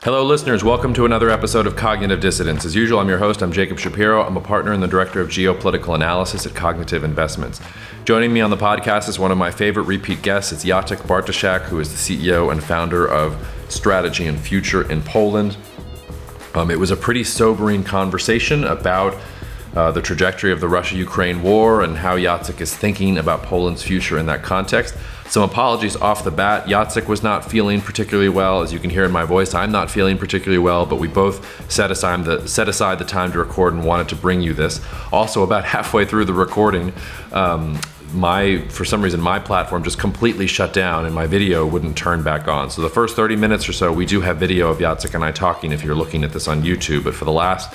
Hello, listeners. Welcome to another episode of Cognitive Dissidence. As usual, I'm your host. I'm Jacob Shapiro. I'm a partner and the director of geopolitical analysis at Cognitive Investments. Joining me on the podcast is one of my favorite repeat guests. It's Jacek Bartoszak, who is the CEO and founder of Strategy and Future in Poland. It was a pretty sobering conversation about the trajectory of the Russia-Ukraine war and how Jacek is thinking about Poland's future in that context. Some apologies off the bat. Jacek was not feeling particularly well. As you can hear in my voice, I'm not feeling particularly well, but we both set aside the time to record and wanted to bring you this. Also, about halfway through the recording, for some reason, my platform just completely shut down and my video wouldn't turn back on. So the first 30 minutes or so, we do have video of Jacek and I talking if you're looking at this on YouTube, but for the last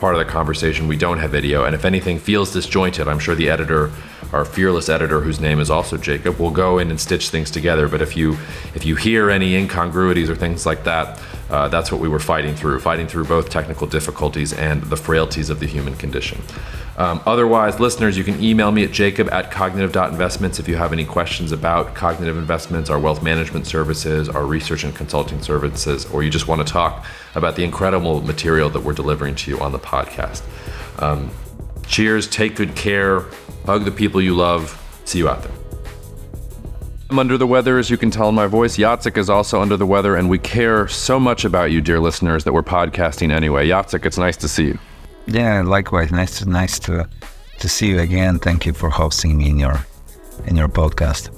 part of the conversation, we don't have video. And if anything feels disjointed, I'm sure the editor, our fearless editor, whose name is also Jacob, will go in and stitch things together. But if you hear any incongruities or things like that, that's what we were fighting through both technical difficulties and the frailties of the human condition. Otherwise, listeners, you can email me at jacob@cognitive.investments if you have any questions about Cognitive Investments, our wealth management services, our research and consulting services, or you just want to talk about the incredible material that we're delivering to you on the podcast. Cheers, take good care, hug the people you love. See you out there. I'm under the weather, as you can tell in my voice. Jacek is also under the weather, and we care so much about you, dear listeners, that we're podcasting anyway. Jacek, it's nice to see you. Yeah, likewise. Nice to see you again. Thank you for hosting me in your podcast.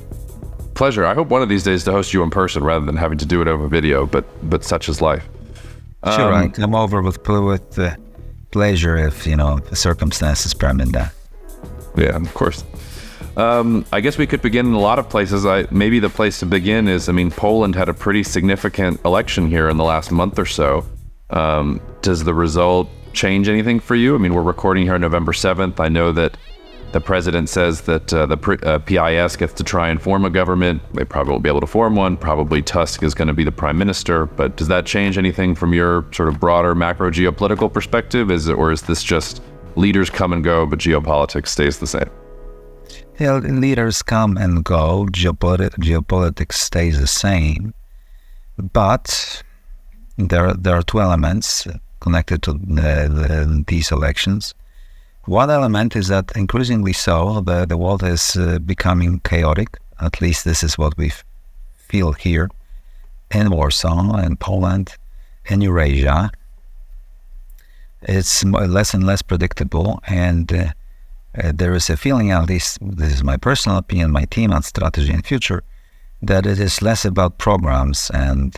Pleasure. I hope one of these days to host you in person rather than having to do it over video, but such is life. Sure, I come over with pleasure if the circumstances permit that. Yeah, of course. I guess we could begin in a lot of places. Maybe the place to begin is, Poland had a pretty significant election here in the last month or so. Does the result change anything for you? We're recording here on November 7th. I know that the president says that the PIS gets to try and form a government. They probably won't be able to form one. Probably Tusk is going to be the prime minister. But does that change anything from your sort of broader macro geopolitical perspective? Or is this just leaders come and go, but geopolitics stays the same? Yeah, leaders come and go. Geopolitics stays the same. But there are two elements connected to these elections. One element is that increasingly so, the world is becoming chaotic. At least this is what we feel here in Warsaw, in Poland, in Eurasia. It's less and less predictable, and there is a feeling, at least this is my personal opinion, my team on Strategy and Future, that it is less about programs and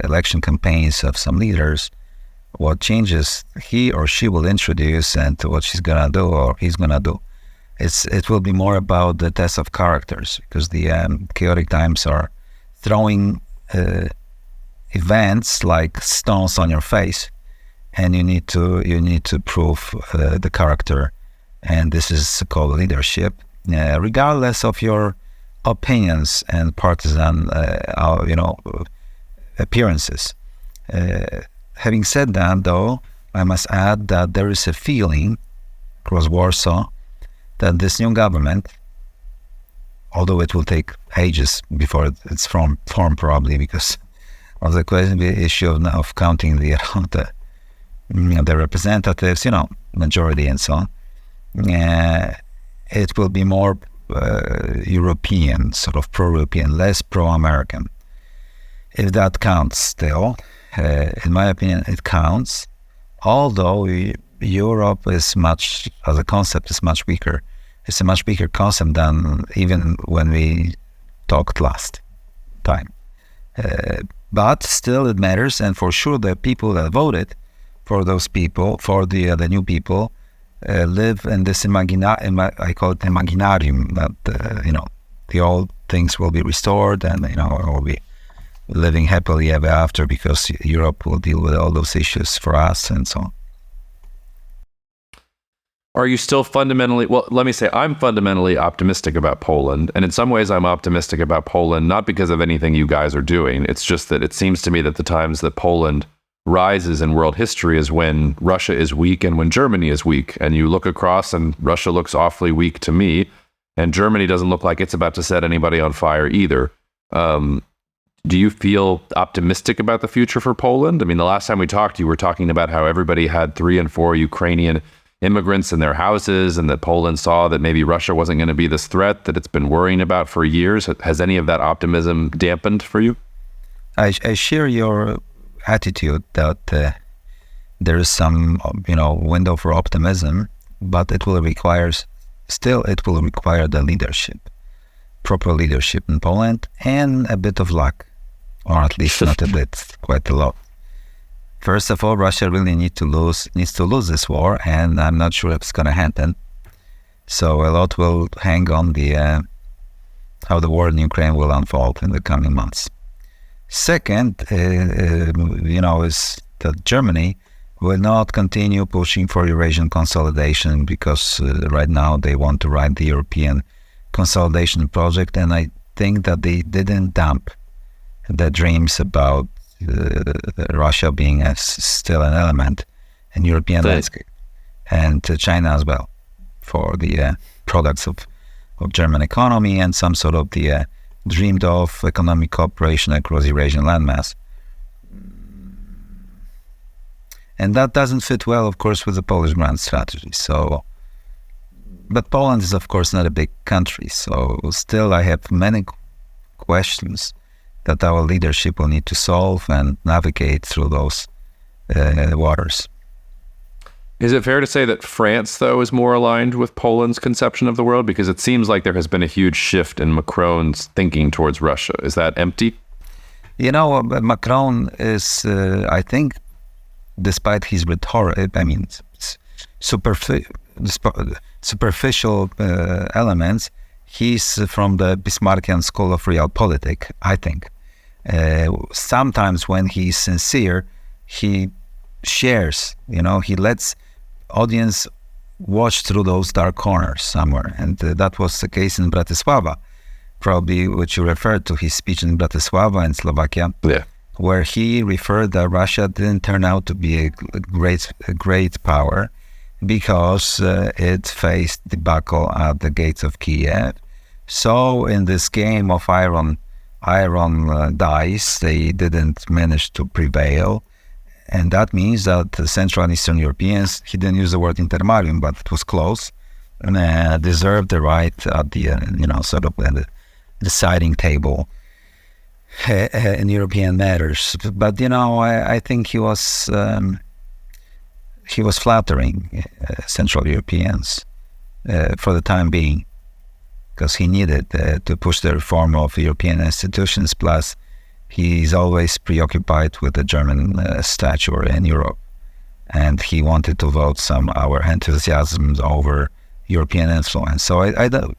election campaigns of some leaders, what changes he or she will introduce and what she's going to do or he's going to do. It will be more about the test of characters, because the chaotic times are throwing events like stones on your face, and you need to prove the character, and this is called leadership, regardless of your opinions and partisan appearances. Having said that, though, I must add that there is a feeling across Warsaw that this new government, although it will take ages before it's formed probably because of the issue of counting the representatives, majority and so on, it will be more European, sort of pro-European, less pro-American. If that counts still, in my opinion, it counts, although Europe is as a concept, is much weaker. It's a much weaker concept than even when we talked last time. But still it matters, and for sure the people that voted for those people, for the new people, live in this I call it imaginarium, that the old things will be restored, and we'll be living happily ever after because Europe will deal with all those issues for us and so on. Are you still I'm fundamentally optimistic about Poland, and in some ways I'm optimistic about Poland not because of anything you guys are doing. It's just that it seems to me that the times that Poland rises in world history is when Russia is weak and when Germany is weak, and you look across and Russia looks awfully weak to me, and Germany doesn't look like it's about to set anybody on fire either. Do you feel optimistic about the future for Poland? I mean, the last time we talked, you were talking about how everybody had 3 and 4 Ukrainian immigrants in their houses, and that Poland saw that maybe Russia wasn't going to be this threat that it's been worrying about for years. Has any of that optimism dampened for you? I share your attitude that there is some, window for optimism, but it will require the leadership, proper leadership in Poland, and a bit of luck, or at least not a bit, quite a lot. First of all, Russia really needs to lose this war, and I'm not sure if it's going to happen. So a lot will hang on the how the war in Ukraine will unfold in the coming months. Second, is that Germany will not continue pushing for Eurasian consolidation because right now they want to ride the European consolidation project, and I think that they didn't dump the dreams about Russia being still an element in European landscape, and China as well, for the products of German economy and some sort of the dreamed of economic cooperation across Eurasian landmass. And that doesn't fit well, of course, with the Polish grand strategy. So, but Poland is, of course, not a big country. So still I have many questions that our leadership will need to solve and navigate through those waters. Is it fair to say that France, though, is more aligned with Poland's conception of the world? Because it seems like there has been a huge shift in Macron's thinking towards Russia. Is that empty? Macron is, I think, despite his rhetoric, superficial elements, he's from the Bismarckian school of realpolitik, I think. Sometimes when he's sincere, he shares, he lets audience watch through those dark corners somewhere. And that was the case in Bratislava, probably, which you referred to, his speech in Bratislava in Slovakia, where he referred that Russia didn't turn out to be a great power because it faced debacle at the gates of Kiev. So in this game of iron dice, they didn't manage to prevail. And that means that the Central and Eastern Europeans, he didn't use the word intermarium, but it was close, deserved the right at the, sort of the deciding table in European matters. But, I think he was flattering Central Europeans for the time being, because he needed to push the reform of European institutions. Plus, he's always preoccupied with the German stature in Europe, and he wanted to vote some our enthusiasm over European influence. So I don't,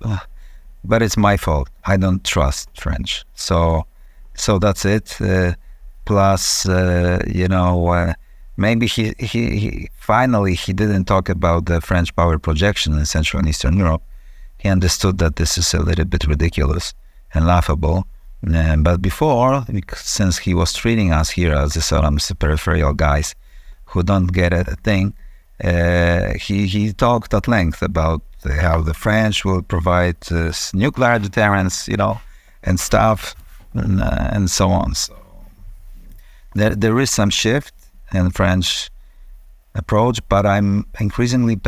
but it's my fault. I don't trust French. So that's it. Plus, maybe he finally didn't talk about the French power projection in Central and Eastern Europe. He understood that this is a little bit ridiculous and laughable. But before, since he was treating us here as some peripheral guys who don't get a thing, he talked at length about how the French will provide nuclear deterrence, and stuff, and so on. So there is some shift in French approach, but I'm increasingly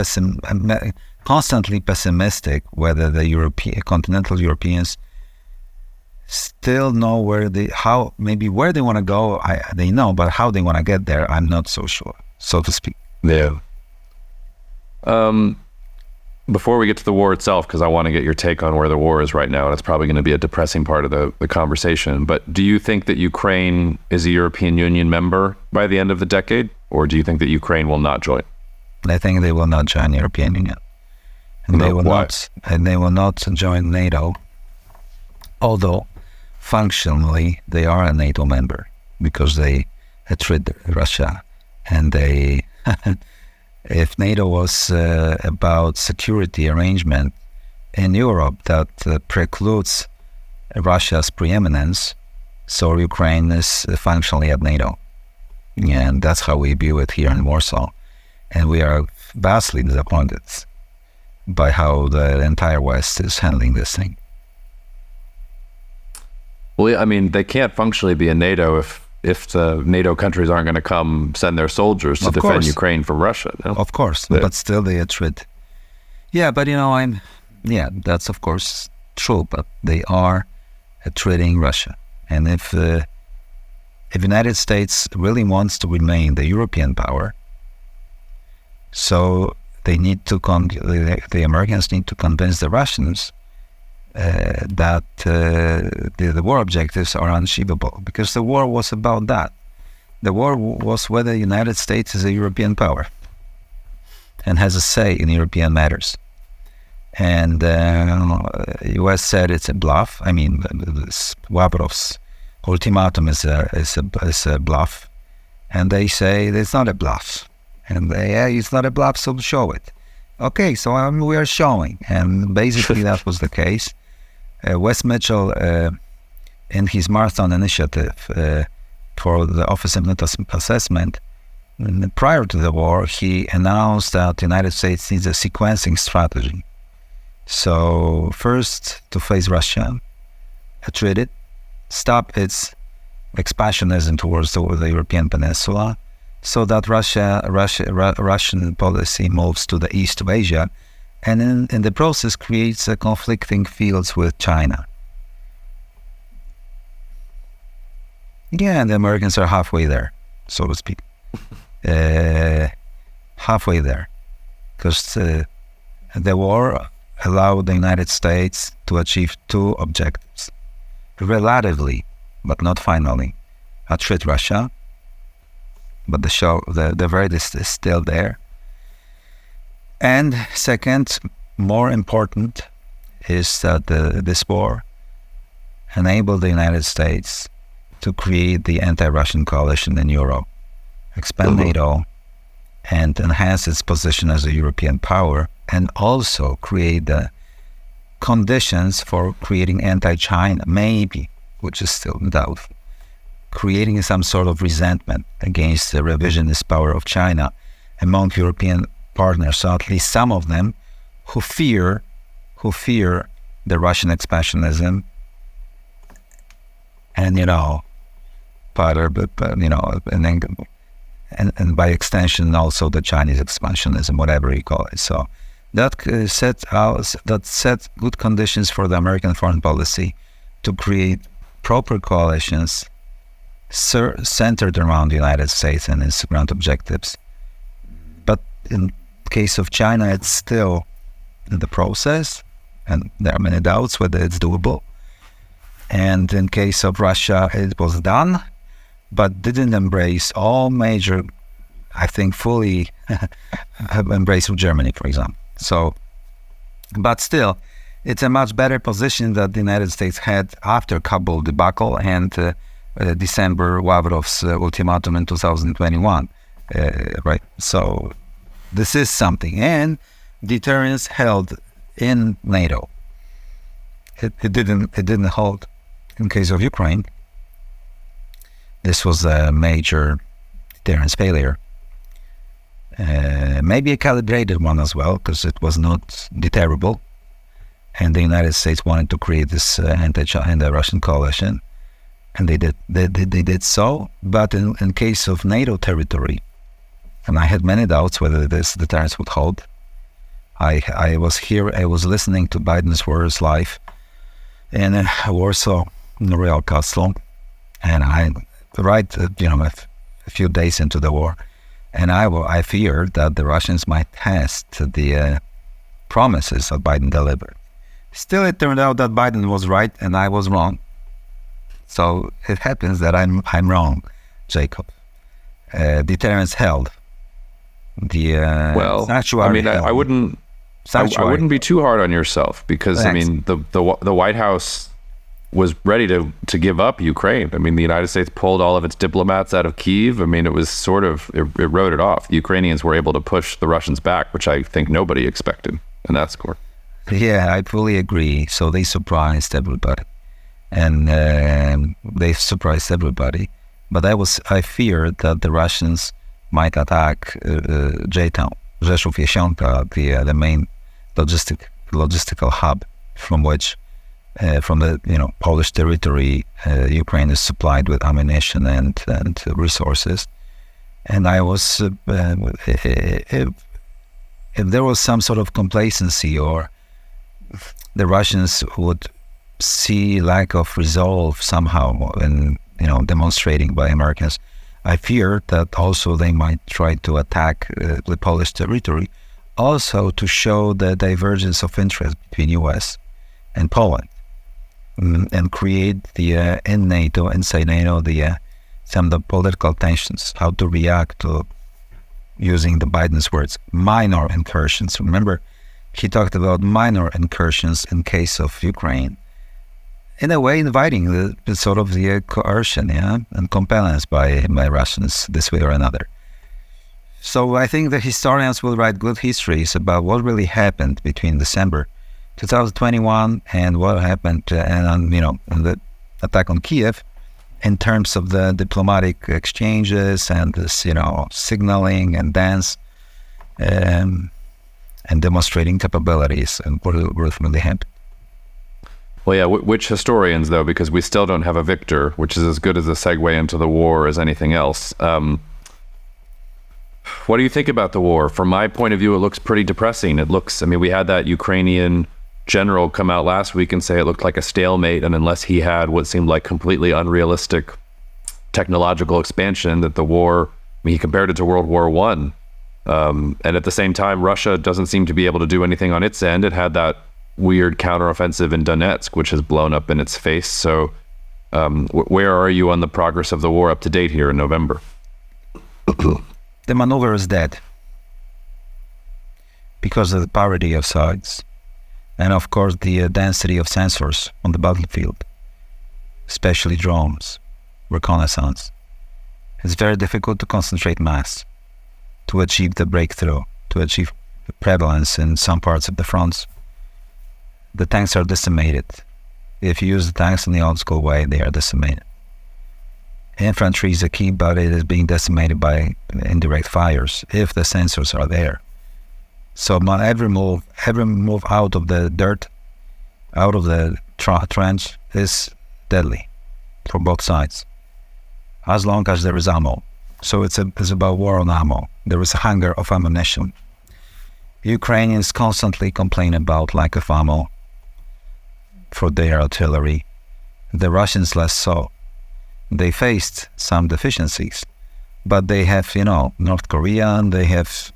constantly pessimistic whether the continental Europeans still know where they want to go. They know, but how they want to get there, I'm not so sure, so to speak. Yeah. Before we get to the war itself, because I want to get your take on where the war is right now, and it's probably going to be a depressing part of the conversation, but do you think that Ukraine is a European Union member by the end of the decade, or do you think that Ukraine will not join? I think they will not join the European Union. And they will not join NATO, although functionally they are a NATO member, because they treat Russia, and they if NATO was about security arrangement in Europe that precludes Russia's preeminence, so Ukraine is functionally at NATO. And that's how we view it here in Warsaw. And we are vastly disappointed by how the entire West is handling this thing. Well, I mean, they can't functionally be in NATO if the NATO countries aren't going to come send their soldiers to defend Ukraine from Russia. No? Of course, but still they are treated. Yeah, but that's of course true, but they are treating Russia. And if the United States really wants to remain the European power, so they need to the Americans need to convince the Russians that the war objectives are unachievable, because the war was about that. The war was whether the United States is a European power and has a say in European matters. And U.S. said it's a bluff. I mean, Lavrov's ultimatum is a bluff, and they say it's not a bluff. And it's not a bluff, so show it. Okay, so we are showing, and basically that was the case. Wes Mitchell, in his Marathon Initiative for the Office of NATO Assessment, prior to the war, he announced that the United States needs a sequencing strategy. So first, to face Russia, treat it, stop its expansionism towards the European peninsula, so that Russian policy moves to the east of Asia, and in the process creates conflicting fields with China. Yeah, and the Americans are halfway there, so to speak. Halfway there, because the war allowed the United States to achieve two objectives, relatively, but not finally. Treat Russia, but the verdict is still there. And second, more important, is that this war enabled the United States to create the anti-Russian coalition in Europe, expand NATO, and enhance its position as a European power, and also create the conditions for creating anti-China, maybe, which is still in doubt, creating some sort of resentment against the revisionist power of China among European partners. So at least some of them who fear the Russian expansionism, and and by extension also the Chinese expansionism, whatever you call it. So that set good conditions for the American foreign policy to create proper coalitions centered around the United States and its grand objectives. But in case of China, it's still in the process, and there are many doubts whether it's doable. And in case of Russia, it was done, but didn't embrace all major, I think, fully embrace of Germany, for example. So, but still, it's a much better position that the United States had after Kabul debacle and December Lavrov's ultimatum in 2021, right? So this is something, and deterrence held in NATO. It didn't hold in case of Ukraine. This was a major deterrence failure. Maybe a calibrated one as well, because it was not deterrable, and the United States wanted to create this anti-Russian coalition, and they did so. But in case of NATO territory, and I had many doubts whether this deterrence would hold. I was listening to Biden's words live in Warsaw, in the Royal Castle, and a few days into the war, and I feared that the Russians might test the promises that Biden delivered. Still, it turned out that Biden was right and I was wrong. So it happens that I'm wrong, Jacob. Deterrence held. I wouldn't be too hard on yourself, because Thanks. I mean the White House was ready to give up Ukraine. I mean, the United States pulled all of its diplomats out of Kyiv. I mean, it was it wrote it off. The Ukrainians were able to push the Russians back, which I think nobody expected in that score. Yeah, I fully agree. So they surprised everybody, and But I feared that the Russians might attack J-Town, Rzeszów Jesionka, the main logistical hub from which from the Polish territory. Ukraine is supplied with ammunition and resources. And I was, if there was some sort of complacency, or the Russians would see lack of resolve somehow in demonstrating by Americans, I fear that also they might try to attack the Polish territory, also to show the divergence of interest between U.S. and Poland, and create in NATO, inside NATO, some of the political tensions, how to react to, using the Biden's words, minor incursions. Remember, he talked about minor incursions in case of Ukraine, in a way inviting the sort of the coercion, and compellence by Russians this way or another. So I think the historians will write good histories about what really happened between December 2021 and what happened in the attack on Kiev, in terms of the diplomatic exchanges and this, signaling and dance, and demonstrating capabilities, and what really happened. Well, yeah, which historians, though, because we still don't have a victor, which is as good as a segue into the war as anything else. What do you think about the war? From my point of view, it looks pretty depressing. We had that Ukrainian general come out last week and say it looked like a stalemate, and unless he had what seemed like completely unrealistic technological expansion, that the war, he compared it to World War I. And at the same time, Russia doesn't seem to be able to do anything on its end. It had that weird counteroffensive in Donetsk, which has blown up in its face. So where are you on the progress of the war up to date here in November? The maneuver is dead because of the parity of sides, and of course the density of sensors on the battlefield, especially drones, reconnaissance. It's very difficult to concentrate mass, to achieve the breakthrough, to achieve the prevalence in some parts of the fronts. The tanks are decimated. If you use the tanks in the old school way, they are decimated. Infantry is a key, but it is being decimated by indirect fires if the sensors are there. So every move out of the dirt, out of the trench, is deadly for both sides, as long as there is ammo. So it's about war on ammo. There is a hunger of ammunition. Ukrainians constantly complain about lack of ammo for their artillery. The Russians less so. They faced some deficiencies, but they have, North Korea, and they have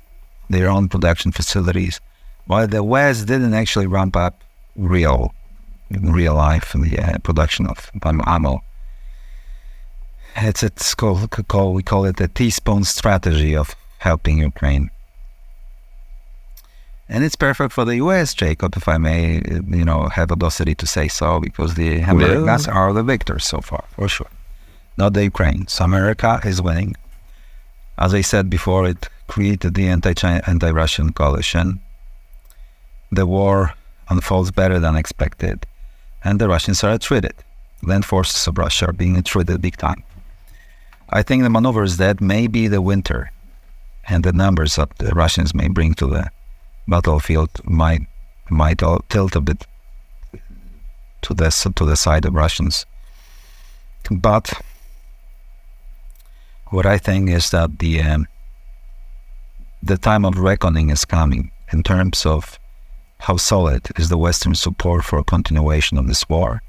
their own production facilities, while the West didn't actually ramp up in real life the production of ammo. We call it the teaspoon strategy of helping Ukraine. And it's perfect for the U.S., Jacob, if I may, have audacity to say so, because the Americans are the victors so far, for sure. Not the Ukrainians. America is winning. As I said before, it created the anti-Russian coalition. The war unfolds better than expected, and the Russians are treated. Land forces of Russia are being treated big time. I think the maneuver is that maybe the winter and the numbers that the Russians may bring to the battlefield might tilt a bit to the side of Russians. But what I think is that the time of reckoning is coming in terms of how solid is the Western support for a continuation of this war.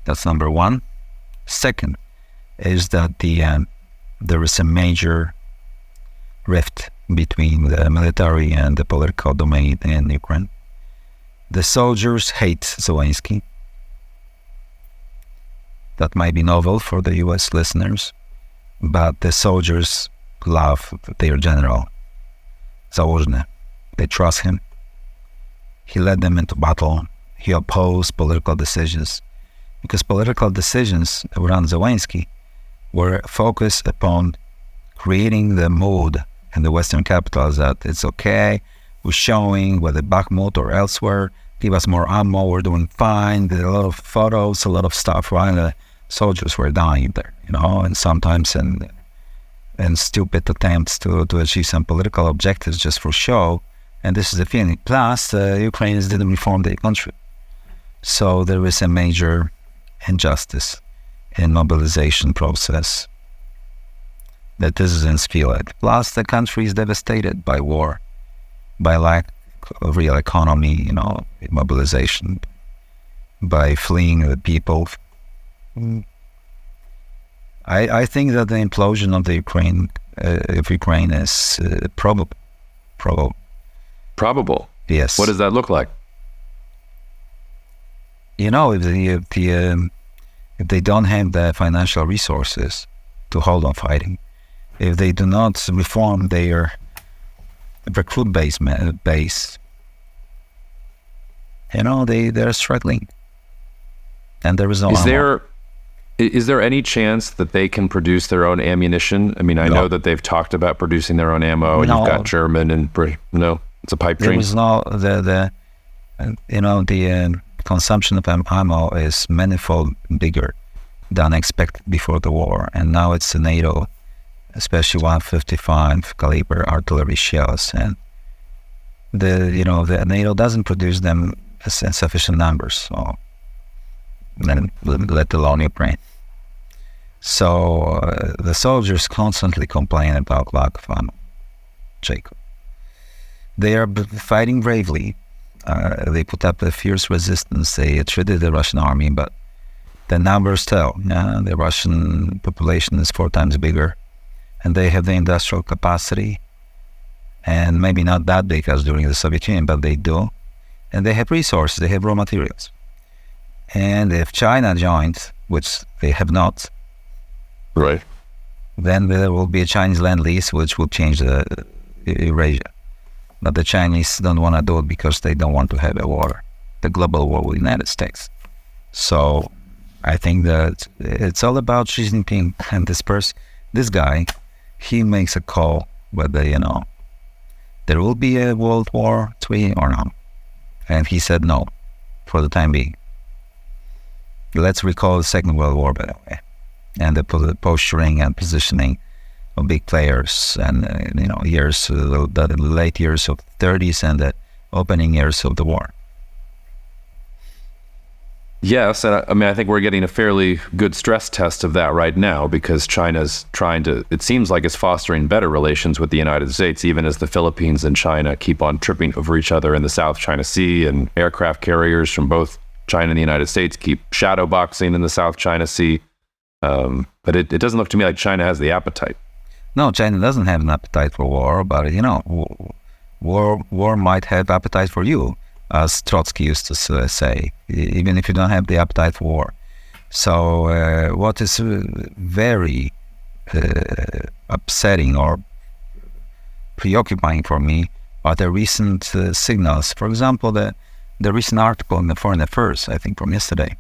That's number one. Second is that there is a major rift between the military and the political domain in Ukraine. The soldiers hate Zelensky. That might be novel for the US listeners, but the soldiers love their general, Zaluzhny. They trust him. He led them into battle. He opposed political decisions, because political decisions around Zelensky were focused upon creating the mood in the Western capitals that it's okay, we're showing, whether Bakhmut or elsewhere, give us more ammo, we're doing fine. There are a lot of photos, a lot of stuff, while the soldiers were dying there, and sometimes in stupid attempts to achieve some political objectives just for show. And this is the feeling. Plus, Ukrainians didn't reform their country. So there is a major injustice in mobilization process that citizens feel it. Plus, the country is devastated by war, by lack of real economy, mobilization, by fleeing the people. I think that the implosion of the Ukraine is probable. Probable. Yes. What does that look like? If they don't have the financial resources to hold on fighting, if they do not reform their recruit base, they're struggling, and there is no ammo. Is there any chance that they can produce their own ammunition? I mean, I know that they've talked about producing their own ammo. No. You've got German and no, it's a pipe dream. There is no the consumption of ammo is manifold bigger than expected before the war, and now it's the NATO, especially 155 caliber artillery shells, and the NATO doesn't produce them in sufficient numbers, so let alone Ukraine. So the soldiers constantly complain about lack of ammo. Jacob, they are fighting bravely. They put up a fierce resistance. They treated the Russian army, but the numbers tell. The Russian population is 4 times bigger, and they have the industrial capacity, and maybe not that big as during the Soviet Union, but they do. And they have resources, they have raw materials. And if China joined, which they have not, right, then there will be a Chinese land lease, which will change the Eurasia. But the Chinese don't want to do it because they don't want to have a war, the global war with the United States. So I think that it's all about Xi Jinping and this guy, he makes a call whether, there will be a World War III or not. And he said no, for the time being. Let's recall the Second World War, by the way, and the posturing and positioning of big players, and the late years of 30s and the opening years of the war. Yes, and I think we're getting a fairly good stress test of that right now, because China's it seems like it's fostering better relations with the United States, even as the Philippines and China keep on tripping over each other in the South China Sea, and aircraft carriers from both China and the United States keep shadow boxing in the South China Sea. But it doesn't look to me like China has the appetite. No, China doesn't have an appetite for war, but war might have appetite for you, as Trotsky used to say, even if you don't have the appetite for war. So what is very upsetting or preoccupying for me are the recent signals. For example, the recent article in the Foreign Affairs, I think from yesterday,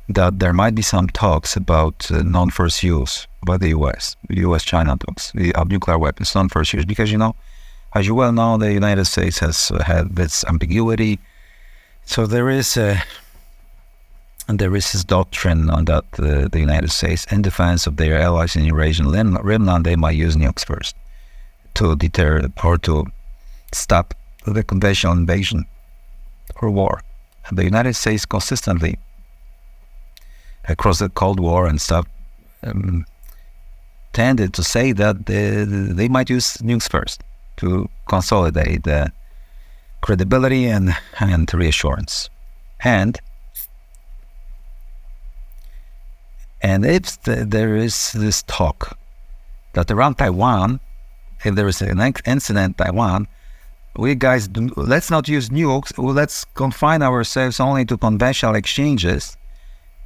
that there might be some talks about non-first use by the US-China talks of nuclear weapons, non-first use, because as you well know, the United States has had this ambiguity. So there is this doctrine on that the United States, in defense of their allies in Eurasian Rimland, they might use nukes first to deter or to stop the conventional invasion or war. And the United States consistently, across the Cold War and stuff, tended to say that they might use nukes first to consolidate the credibility and reassurance. And if there is this talk that around Taiwan, if there is an incident in Taiwan, let's not use nukes, let's confine ourselves only to conventional exchanges.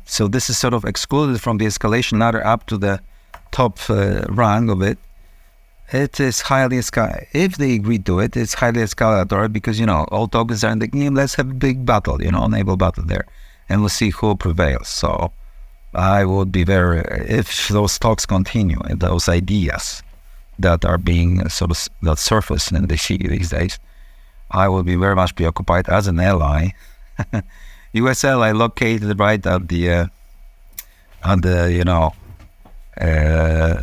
So this is sort of excluded from the escalation ladder up to the top rung of it. It is highly if they agree to it, it's highly escalatory, because all tokens are in the game. Let's have a big battle, naval battle there, and we'll see who prevails. So I would be if those talks continue, and those ideas that are being that surface in the sea these days, I will be very much preoccupied as an ally. U.S. ally located right at the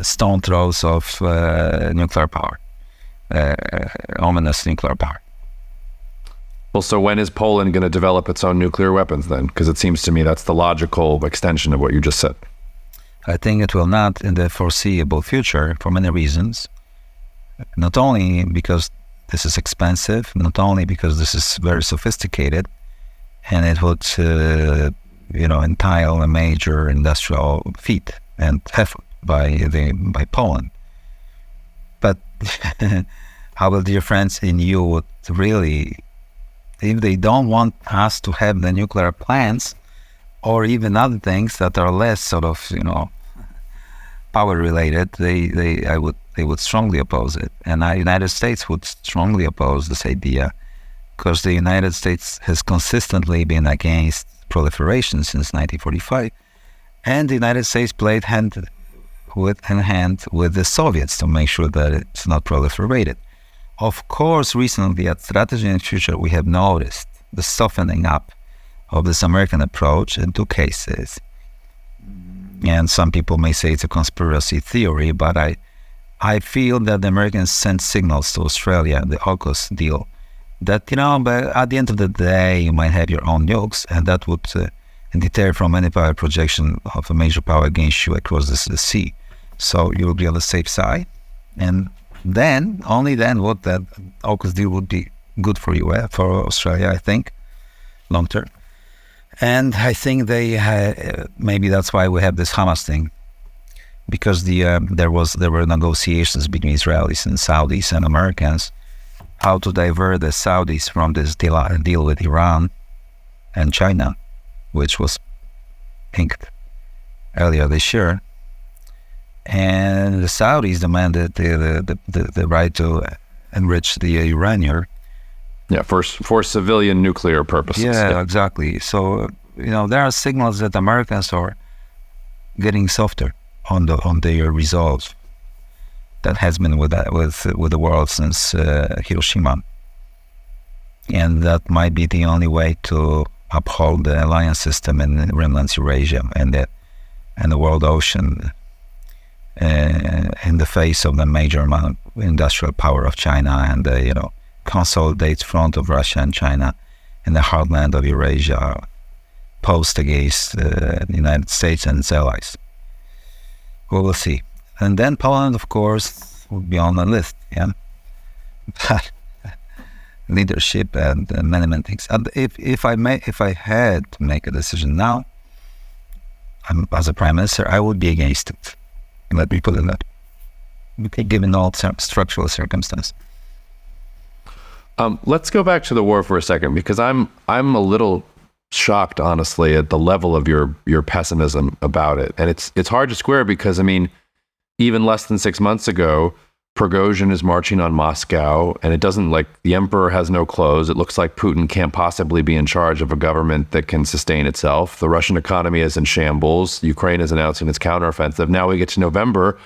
stone throws of nuclear power, ominous nuclear power. Well, so when is Poland going to develop its own nuclear weapons then? Because it seems to me that's the logical extension of what you just said. I think it will not in the foreseeable future for many reasons. Not only because this is expensive, not only because this is very sophisticated, and it would, entail a major industrial feat and effort by Poland. But our dear friends in EU would really, if they don't want us to have the nuclear plants or even other things that are less sort of, power related, they would strongly oppose it. And the United States would strongly oppose this idea, because the United States has consistently been against proliferation since 1945. And the United States played hand in hand with the Soviets to make sure that it's not proliferated. Of course, recently at Strategy and Future, we have noticed the softening up of this American approach in two cases. And some people may say it's a conspiracy theory, but I feel that the Americans sent signals to Australia, the AUKUS deal, that, but at the end of the day, you might have your own nukes, and that would deter from any power projection of a major power against you across the sea. So you will be on the safe side. And then, only then, would that AUKUS deal would be good for you, for Australia, I think, long term. And I think maybe that's why we have this Hamas thing, because there were negotiations between Israelis and Saudis and Americans, how to divert the Saudis from this deal with Iran and China, which was inked earlier this year. And the Saudis demanded the right to enrich the uranium. Yeah, for civilian nuclear purposes. Yeah, exactly. So, there are signals that Americans are getting softer on their resolve that has been with the world since Hiroshima. And that might be the only way to uphold the alliance system in Remnants Eurasia and the world ocean in the face of the major amount of industrial power of China and the, consolidate front of Russia and China in the heartland of Eurasia, post against the United States and its allies. We will see. And then Poland, of course, would be on the list, yeah? Leadership and many things. And if I had to make a decision now, as a prime minister, I would be against it. Let me put it that way, given all structural circumstances. Let's go back to the war for a second, because I'm a little shocked, honestly, at the level of your pessimism about it. And it's hard to square, because, even less than 6 months ago, Prigozhin is marching on Moscow, and it doesn't, the emperor has no clothes. It looks like Putin can't possibly be in charge of a government that can sustain itself. The Russian economy is in shambles. Ukraine is announcing its counteroffensive. Now we get to November.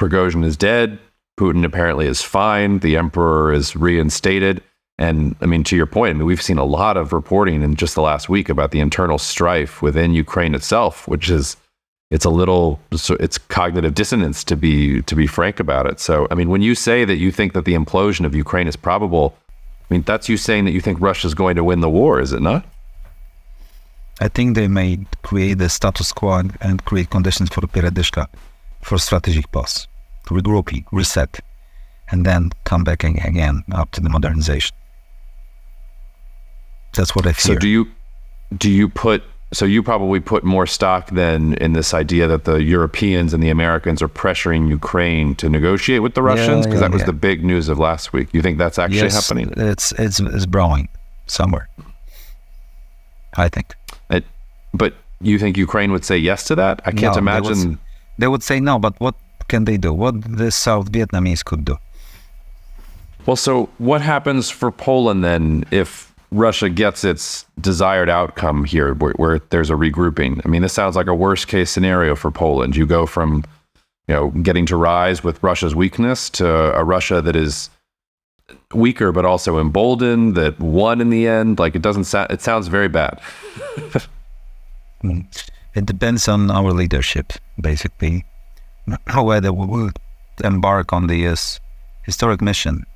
Prigozhin is dead. Putin apparently is fine. The emperor is reinstated. And to your point, we've seen a lot of reporting in just the last week about the internal strife within Ukraine itself, which is, it's cognitive dissonance, to be frank about it. So, when you say that you think that the implosion of Ukraine is probable, that's you saying that you think Russia's going to win the war, is it not? I think they may create the status quo and create conditions for Peredyshka, for strategic pause, regrouping, reset, and then come back again up to the modernization. That's what I fear. So you probably put more stock then in this idea that the Europeans and the Americans are pressuring Ukraine to negotiate with the Russians? Because that was the big news of last week. You think that's actually happening? It's brewing somewhere, I think. But you think Ukraine would say yes to that? I can't imagine. They would say no, but what can they do? What the South Vietnamese could do? Well, so what happens for Poland then if Russia gets its desired outcome here, where there's a regrouping? This sounds like a worst case scenario for Poland. You go from, getting to rise with Russia's weakness to a Russia that is weaker, but also emboldened, that won in the end. It sounds very bad. It depends on our leadership, basically, whether we will embark on this historic mission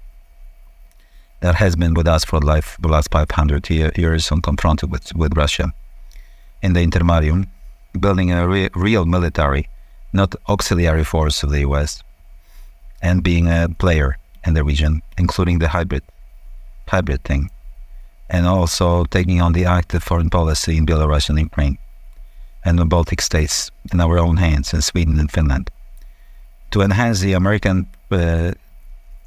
that has been with us for the last 500 years when confronted with Russia in the intermedium, building a real military, not auxiliary force of the US, and being a player in the region, including the hybrid thing, and also taking on the active foreign policy in Belarus and Ukraine, and the Baltic states in our own hands, in Sweden and Finland, to enhance the American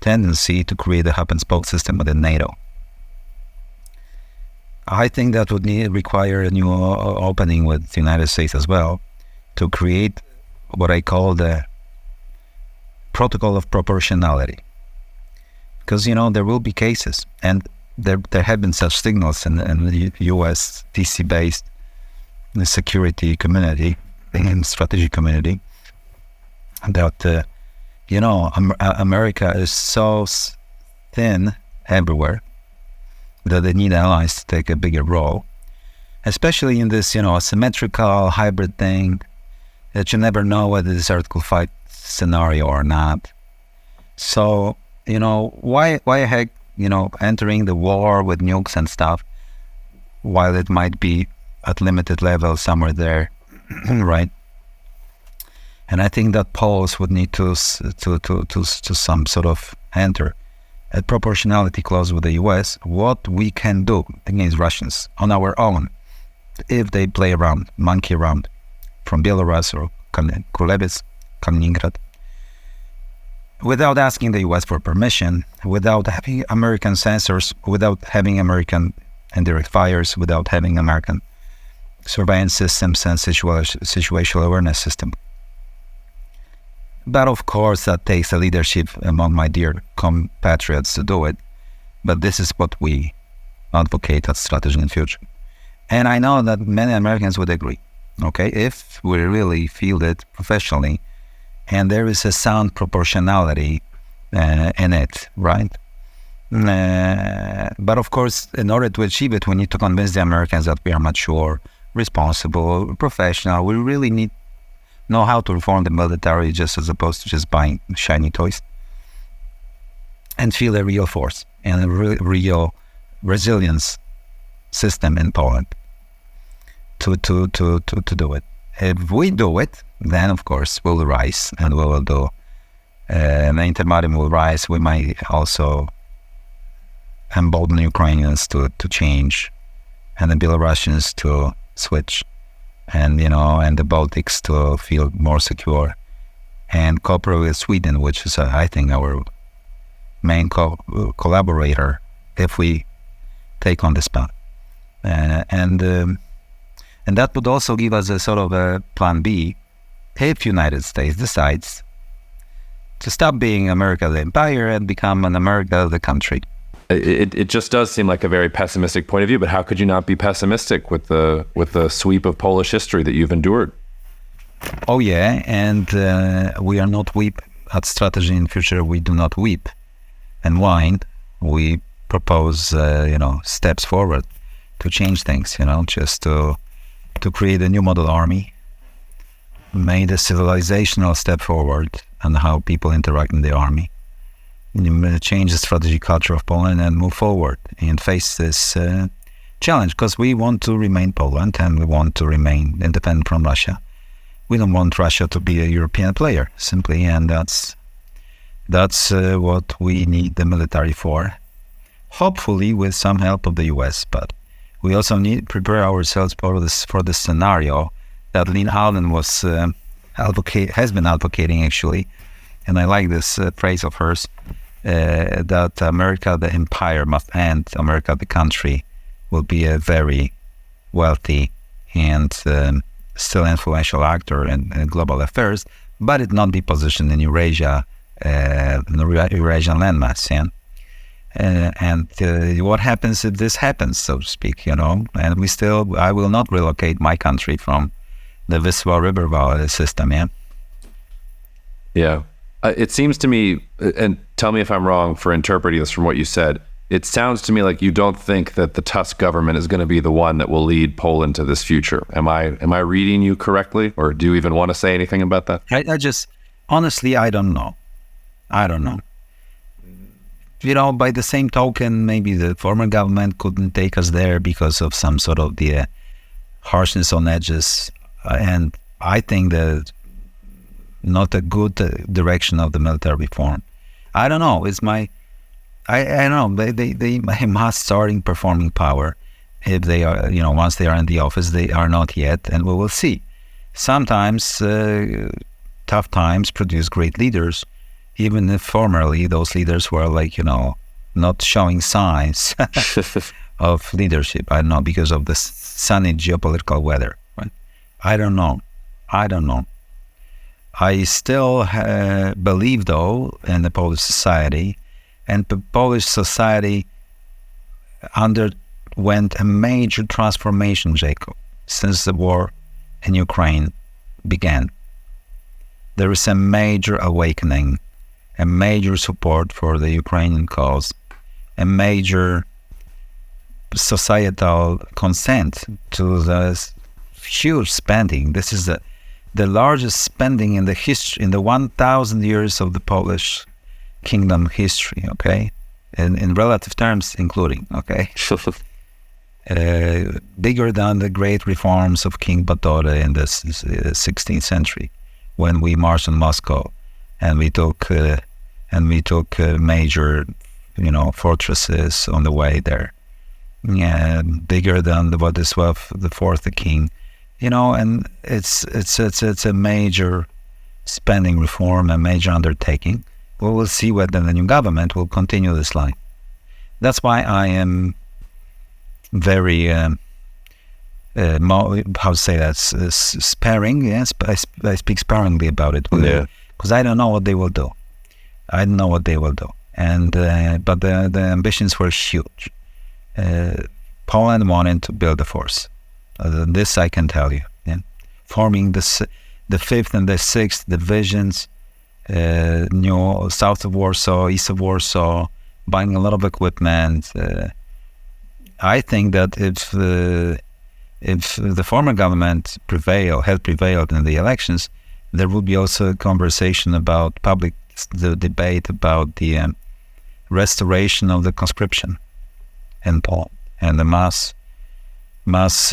tendency to create a hub-and-spoke system within NATO. I think that would require a new opening with the United States as well, to create what I call the protocol of proportionality. Because, there will be cases, and there have been such signals in the US DC-based security community and strategic community that, America is so thin everywhere that they need allies to take a bigger role, especially in this, asymmetrical hybrid thing that you never know whether it's Article 5 scenario or not. So, why heck, entering the war with nukes and stuff, while it might be at limited level somewhere there, right? And I think that Poles would need to some sort of enter a proportionality clause with the US, what we can do against Russians on our own if they play around, monkey around, from Belarus or Kaliningrad, without asking the US for permission, without having American sensors, without having American indirect fires, without having American surveillance systems and situational awareness system. But of course, that takes a leadership among my dear compatriots to do it. But this is what we advocate at Strategy in Future. And I know that many Americans would agree, okay, if we really field it professionally, and there is a sound proportionality in it, right? But of course, in order to achieve it, we need to convince the Americans that we are mature, responsible, professional. We really know how to reform the military, just as opposed to just buying shiny toys, and feel a real force and a real resilience system in Poland to do it. If we do it, then of course we'll rise, and we will do. The intermedium will rise. We might also embolden Ukrainians to change, and the Belarusians to switch, and the Baltics to feel more secure, and cooperate with Sweden, which is I think our main collaborator if we take on this path, and that would also give us a sort of a plan B if United States decides to stop being America the empire and become an America the country. It just does seem like a very pessimistic point of view, but how could you not be pessimistic with the sweep of Polish history that you've endured? Oh yeah, and we are not weep at Strategy in Future. We do not weep and whine. We propose, steps forward to change things. Just to create a new model army, made a civilizational step forward on how people interact in the army. Change the strategic culture of Poland and move forward and face this challenge, because we want to remain Poland and we want to remain independent from Russia. We don't want Russia to be a European player, simply, and that's what we need the military for. Hopefully with some help of the US, but we also need to prepare ourselves for this scenario that Lynn Allen has been advocating actually, and I like this phrase of hers. That America the empire must end, America the country will be a very wealthy and still influential actor in global affairs, but it not be positioned in Eurasia, Eurasian landmass. And what happens if this happens, so to speak, and I will not relocate my country from the Wisła River Valley system, Yeah. It seems to me, and tell me if I'm wrong for interpreting this from what you said, it sounds to me like you don't think that the Tusk government is going to be the one that will lead Poland to this future. Am I reading you correctly, or do you even want to say anything about that? I just, honestly, I don't know. by the same token, maybe the former government couldn't take us there because of some sort of the harshness on edges. And I think that not a good direction of the military reform. I don't know. I don't know. They must starting performing power. If they are, once they are in the office, they are not yet, and we will see. Sometimes tough times produce great leaders, even if formerly those leaders were not showing signs of leadership. I don't know, because of the sunny geopolitical weather. Right? I don't know. I still believe, though, in the Polish society, and the Polish society underwent a major transformation, Jacob, since the war in Ukraine began. There is a major awakening, a major support for the Ukrainian cause, a major societal consent to the huge spending. This is the largest spending in the history, in the 1,000 years of the Polish kingdom history, okay? In relative terms, including, okay? Bigger than the great reforms of King Batory in the 16th century, when we marched on Moscow and we took major, fortresses on the way there. Bigger than the Władysław IV, the king. And it's a major spending reform, a major undertaking. We will see whether the new government will continue this line. That's why I am very, sparing. Yes, I speak sparingly about it. Because I don't know what they will do. And but the ambitions were huge. Poland wanted to build a force. This I can tell you. Yeah? Forming the 5th and the 6th divisions, new south of Warsaw, east of Warsaw, buying a lot of equipment. I think that if the former government had prevailed in the elections, there would be also a conversation about the debate about the restoration of the conscription in Poland and the mass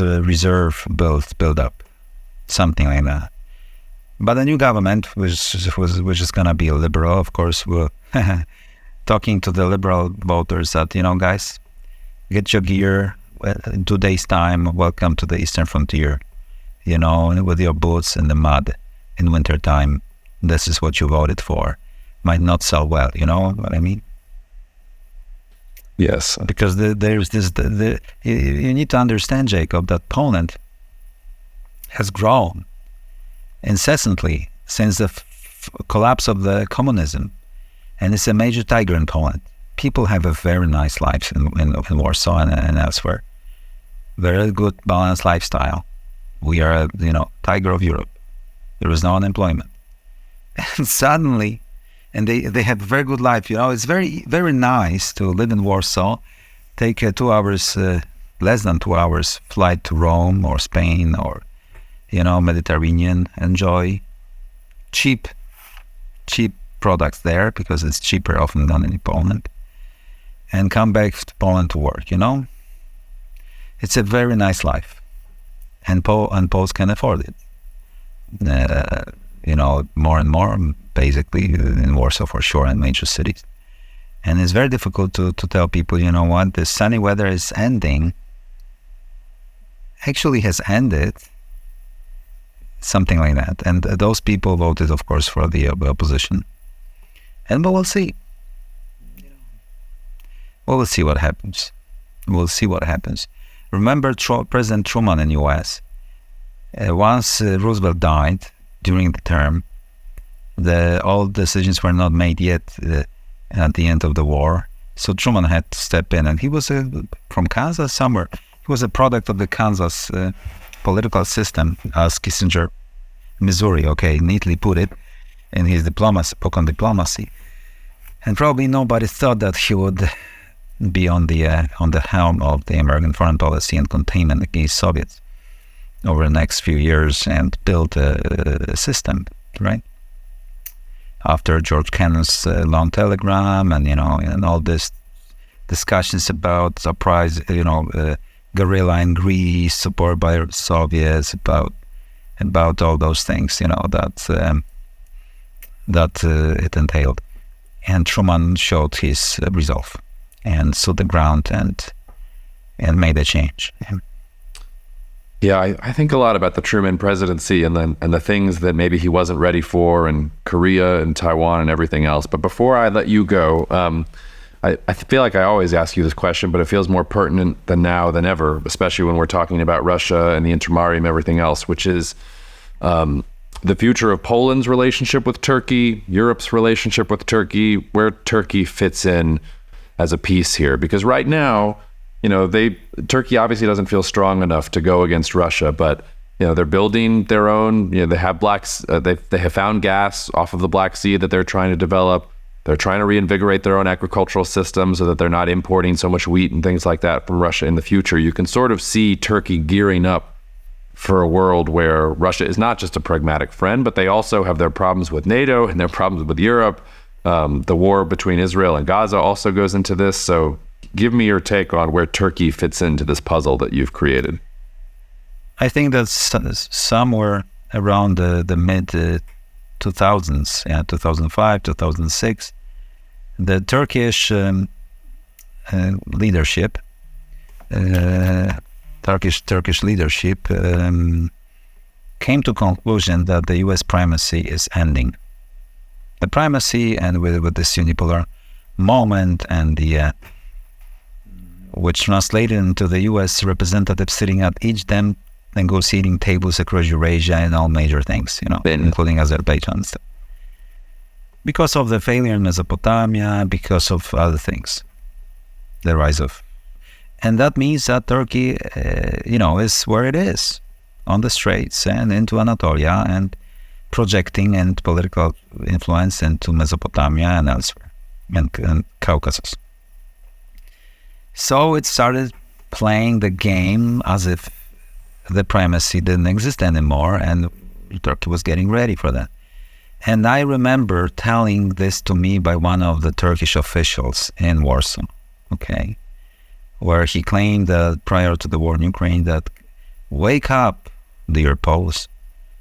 reserve build up, something like that. But the new government, which is going to be liberal, of course, we're talking to the liberal voters that, guys, get your gear. In 2 days' time, welcome to the eastern frontier, with your boots in the mud in winter time. This is what you voted for. Might not sell well, you know what I mean? Yes. Because there's this, you need to understand, Jacob, that Poland has grown incessantly since the collapse of the communism, and it's a major tiger in Poland. People have a very nice life in Warsaw and elsewhere. Very good, balanced lifestyle. We are a tiger of Europe. There is no unemployment. And suddenly, and they have a very good life. It's very, very nice to live in Warsaw, take 2 hours, less than 2 hours flight to Rome or Spain or, Mediterranean, enjoy cheap products there because it's cheaper often than in Poland, and come back to Poland to work, It's a very nice life, and Poles can afford it. More and more, basically, in Warsaw for sure, and major cities. And it's very difficult to tell people, what, the sunny weather is ending, actually has ended, something like that. And those people voted, of course, for the opposition. And we'll see. We'll see what happens. Remember President Truman in U.S.? Once Roosevelt died during the term, all decisions were not made yet at the end of the war. So Truman had to step in, and he was from Kansas somewhere. He was a product of the Kansas political system, as Kissinger, Missouri, neatly put it in his book on diplomacy. And probably nobody thought that he would be on the helm of the American foreign policy and containment against Soviets over the next few years and build a system, right? after George Kennan's long telegram, and all this discussions about surprise, guerrilla in Greece, supported by Soviets, about all those things, that it entailed. And Truman showed his resolve and stood the ground and made a change. Yeah, I think a lot about the Truman presidency and the things that maybe he wasn't ready for, and Korea and Taiwan and everything else. But before I let you go, I feel like I always ask you this question, but it feels more pertinent now than ever, especially when we're talking about Russia and the intermarium and everything else, which is the future of Poland's relationship with Turkey, Europe's relationship with Turkey, where Turkey fits in as a piece here. Because right now, Turkey obviously doesn't feel strong enough to go against Russia, but they're building their own. They have they have found gas off of the Black Sea that they're trying to develop. They're trying to reinvigorate their own agricultural system so that they're not importing so much wheat and things like that from Russia in the future. You can sort of see Turkey gearing up for a world where Russia is not just a pragmatic friend, but they also have their problems with NATO and their problems with Europe. The war between Israel and Gaza also goes into this. So give me your take on where Turkey fits into this puzzle that you've created. I think that's somewhere around the mid 2000s, 2005, 2006. The Turkish leadership, Turkish leadership came to conclusion that the U.S. primacy is ending. The primacy, and with this unipolar moment, and which translated into the U.S. representatives sitting at each them negotiating tables across Eurasia and all major things, including Azerbaijan and stuff. Because of the failure in Mesopotamia, because of other things, the rise of, and that means that Turkey, is where it is, on the Straits and into Anatolia, and projecting and political influence into Mesopotamia and elsewhere, and Caucasus. So it started playing the game as if the primacy didn't exist anymore, and Turkey was getting ready for that. And I remember telling this to me by one of the Turkish officials in Warsaw, where he claimed that prior to the war in Ukraine that, wake up, dear Poles.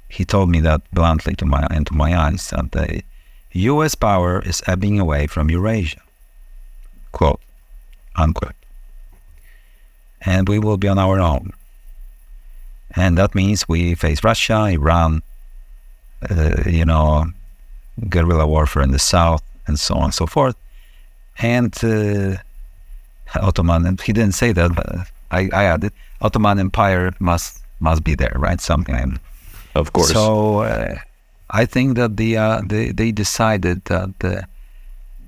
He told me that bluntly into my eyes, that the U.S. power is ebbing away from Eurasia, quote, unquote. And we will be on our own. And that means we face Russia, Iran, guerrilla warfare in the south, and so on and so forth. And Ottoman, and he didn't say that, but I added, Ottoman Empire must be there, right? Something. Of course. So I think that they decided that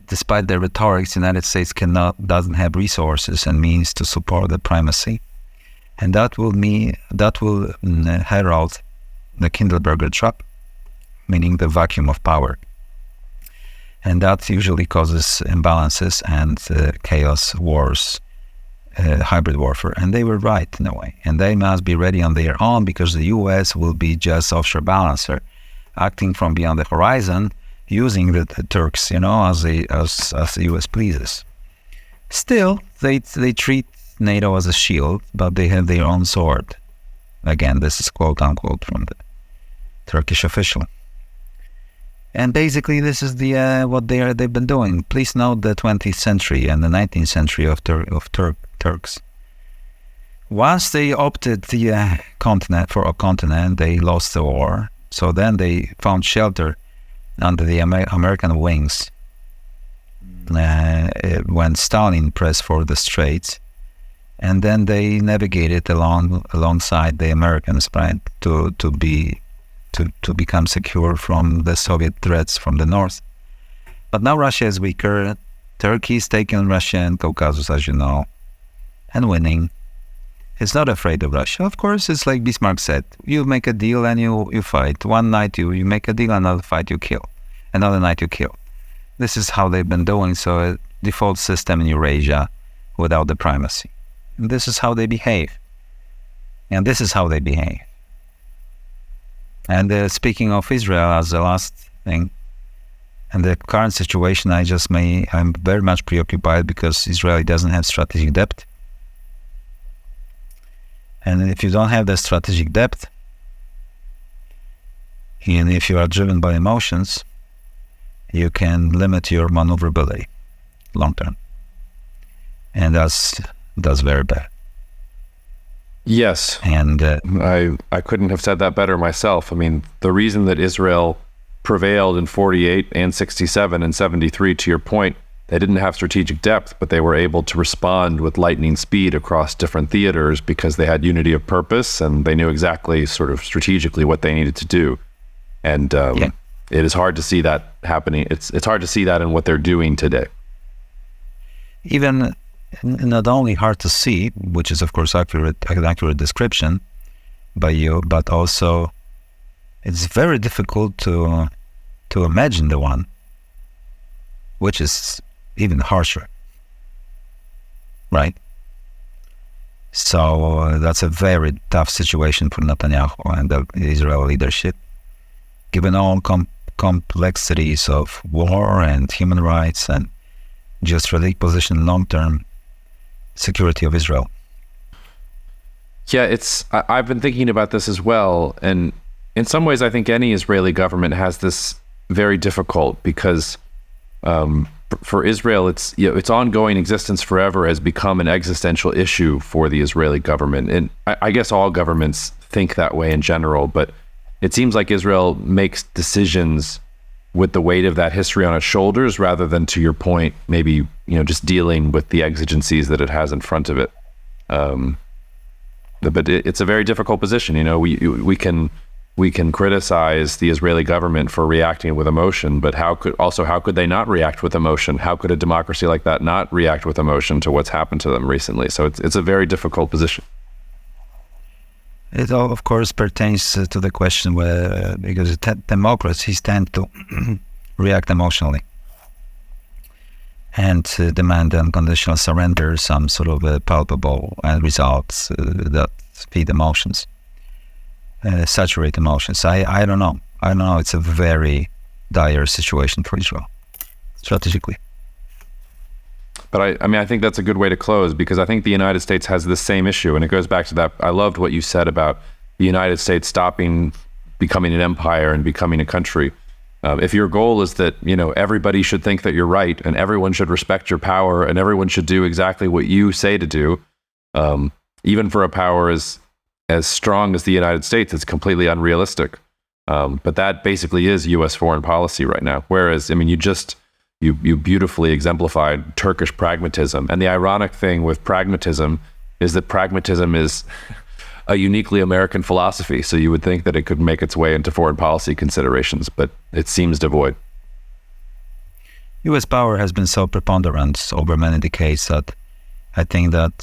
despite their rhetoric, the United States doesn't have resources and means to support the primacy, and that will herald the Kindleberger trap, meaning the vacuum of power, and that usually causes imbalances and chaos, wars, hybrid warfare. And they were right in a way, and they must be ready on their own, because the U.S. will be just offshore balancer, acting from beyond the horizon, using the Turks, as the U.S. pleases. Still, they treat NATO as a shield, but they have their own sword. Again, this is quote unquote from the Turkish official. And basically, this is what they've been doing. Please note the 20th century and the 19th century of Turks. Once they opted the continent, they lost the war. So then they found shelter under the American wings when Stalin pressed for the Straits, and then they navigated alongside the Americans, right, to become secure from the Soviet threats from the north. But now Russia is weaker. Turkey is taking Russia and Caucasus, as you know, and winning. It's not afraid of Russia. Of course, it's like Bismarck said, you make a deal and you fight. One night you make a deal, another fight you kill. Another night you kill. This is how they've been doing. So a default system in Eurasia without the primacy. And this is how they behave. And this is how they behave. And speaking of Israel as the last thing, And the current situation, I'm very much preoccupied because Israel doesn't have strategic depth. And if you don't have the strategic depth, and if you are driven by emotions, you can limit your maneuverability long term. And that's very bad. Yes. And I couldn't have said that better myself. I mean, the reason that Israel prevailed in 48 and 67 and 73, to your point, they didn't have strategic depth, but they were able to respond with lightning speed across different theaters because they had unity of purpose and they knew exactly sort of strategically what they needed to do. And it is hard to see that happening. It's hard to see that in what they're doing today. Even not only hard to see, which is of course an accurate description by you, but also it's very difficult to imagine the one, which is even harsher, right? So that's a very tough situation for Netanyahu and the Israeli leadership, given all complexities of war and human rights and geostrategic position, long-term security of Israel. Yeah, I've been thinking about this as well, and in some ways, I think any Israeli government has this very difficult because for Israel, its ongoing existence forever has become an existential issue for the Israeli government, and I guess all governments think that way in general. But it seems like Israel makes decisions with the weight of that history on its shoulders, rather than, to your point, maybe just dealing with the exigencies that it has in front of it. But it's a very difficult position. We can criticize the Israeli government for reacting with emotion, but how could they not react with emotion? How could a democracy like that not react with emotion to what's happened to them recently? So it's a very difficult position. It all, of course, pertains to the question where, because democracies tend to react emotionally and demand unconditional surrender, some sort of palpable end results that feed emotions, saturate emotions. I don't know. It's a very dire situation for Israel, strategically. But I think that's a good way to close, because I think the United States has the same issue. And it goes back to that. I loved what you said about the United States stopping becoming an empire and becoming a country. If your goal is that, everybody should think that you're right and everyone should respect your power and everyone should do exactly what you say to do, even for a power as strong as the United States, it's completely unrealistic. But that basically is U.S. foreign policy right now. Whereas, you beautifully exemplified Turkish pragmatism. And the ironic thing with pragmatism is that pragmatism is a uniquely American philosophy. So you would think that it could make its way into foreign policy considerations, but it seems devoid. U.S. power has been so preponderant over many decades that I think that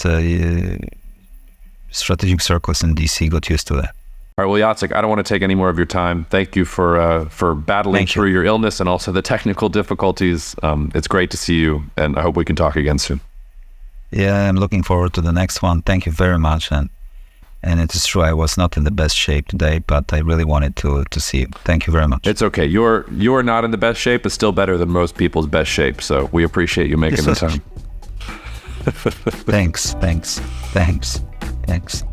strategic circles in D.C. got used to that. All right, well, Jacek, I don't want to take any more of your time. Thank you for battling through your illness and also the technical difficulties. It's great to see you, and I hope we can talk again soon. Yeah, I'm looking forward to the next one. Thank you very much. And it is true, I was not in the best shape today, but I really wanted to see you. Thank you very much. It's okay. You're not in the best shape, but still better than most people's best shape. So we appreciate you making the time. Thanks.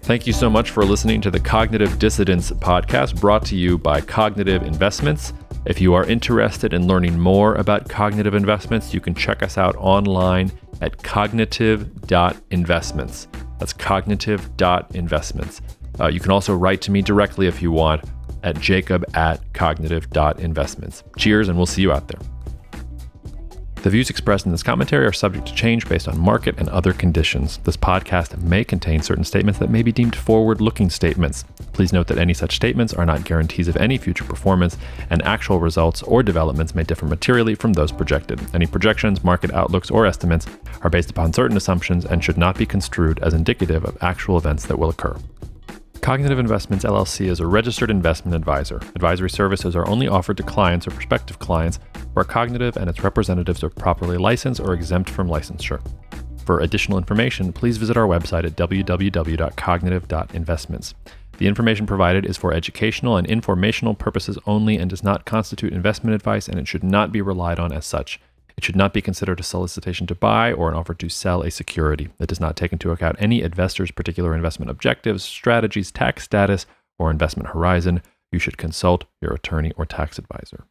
Thank you so much for listening to the Cognitive Dissidence podcast, brought to you by Cognitive Investments. If you are interested in learning more about cognitive investments, you can check us out online at cognitive.investments. That's cognitive.investments. You can also write to me directly if you want at jacob@cognitive.investments. Cheers, and we'll see you out there. The views expressed in this commentary are subject to change based on market and other conditions. This podcast may contain certain statements that may be deemed forward-looking statements. Please note that any such statements are not guarantees of any future performance, and actual results or developments may differ materially from those projected. Any projections, market outlooks, or estimates are based upon certain assumptions and should not be construed as indicative of actual events that will occur. Cognitive Investments LLC is a registered investment advisor. Advisory services are only offered to clients or prospective clients where Cognitive and its representatives are properly licensed or exempt from licensure. For additional information, please visit our website at www.cognitive.investments. The information provided is for educational and informational purposes only and does not constitute investment advice, and it should not be relied on as such. It should not be considered a solicitation to buy or an offer to sell a security. It does not take into account any investor's particular investment objectives, strategies, tax status, or investment horizon. You should consult your attorney or tax advisor.